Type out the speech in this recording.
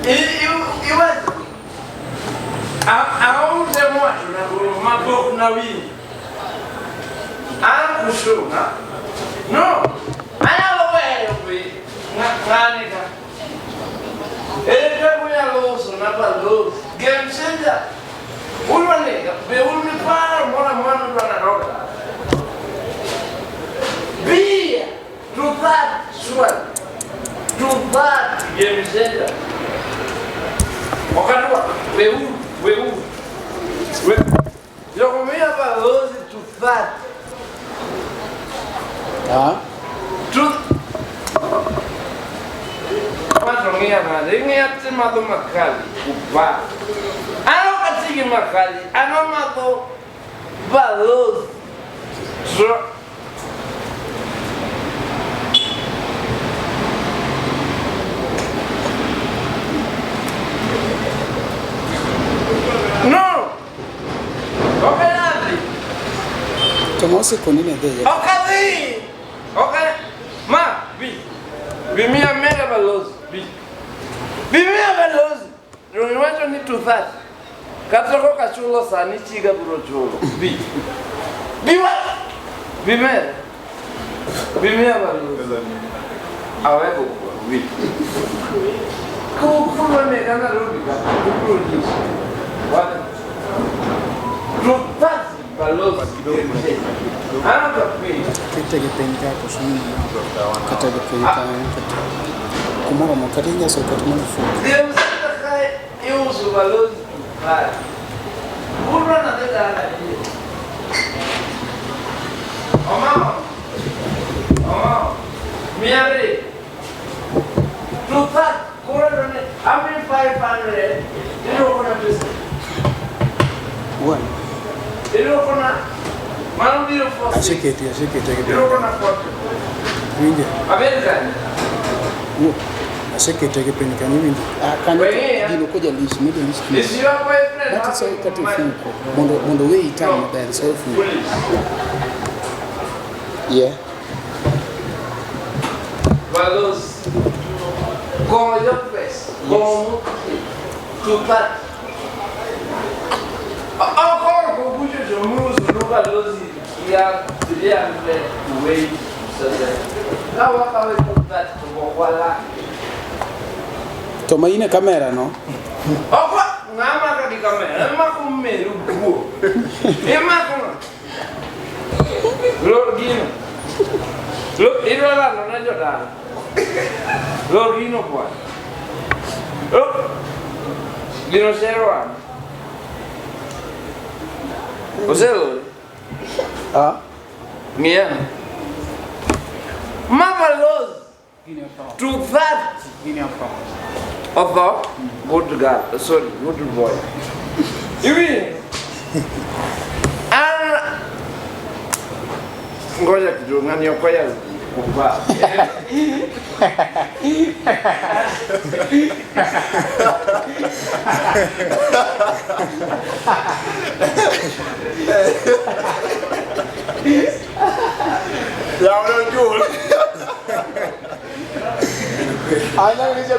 You was. I don't say much. My book now. I'm sure. No. I have a way of it. Nanica. Every way I lose, never lose. Game changer. Be only far more than one. Be to that sweat. To that game changer. Okadwa, we you come here about those to that. Ringi mato makali, upa. Ano katigi makali, ano mato balos. No. Okay, Andri. Como se conine de ella? Okay. Okay. Ma, vi mi amega balos. Vi mi balos. No you want need to that. Katoko kachulo sani chiga burochulo. Vi what? Vi me. Vi mi balos. Awego vi. Como me gana rubica. What? Lutas balos. Ah, tapi. Kita penka ko sunu. Kata penka. Como vamos carinha só que tomando fogo. Deus está eu uso balos. Vai. Burra na dela ali. Oh, minha re. Lutas, corre ne. I'm in 500. You know what I'm saying? What? You know what I'm Mano dire forse. Así que Io non apporto. Quindi. Americano. Así que penka ni wingi. Kan dilo ko jali shi medo list. Is your boyfriend? That is all that you think. Mondo way time then so fu. Yeah. Balos. Como yo pues. Como tu pat. Encore pour bouger je mousse no balos il a le way so là on va avec tu pat voilà. Toma ine kamera no? Opa, ngama ka di kamera, ma ko meru buo. E ma ko. Lorgino. Iro la non è giocare. Lorgino qua. Oh. Dino zero. Cos'è? Ah? Mia. Marvelous. To that. Although, good girl, sorry, good boy. You mean? Ngoja kidogo ngani okoya kuba. Ya udah jual. Ana ni je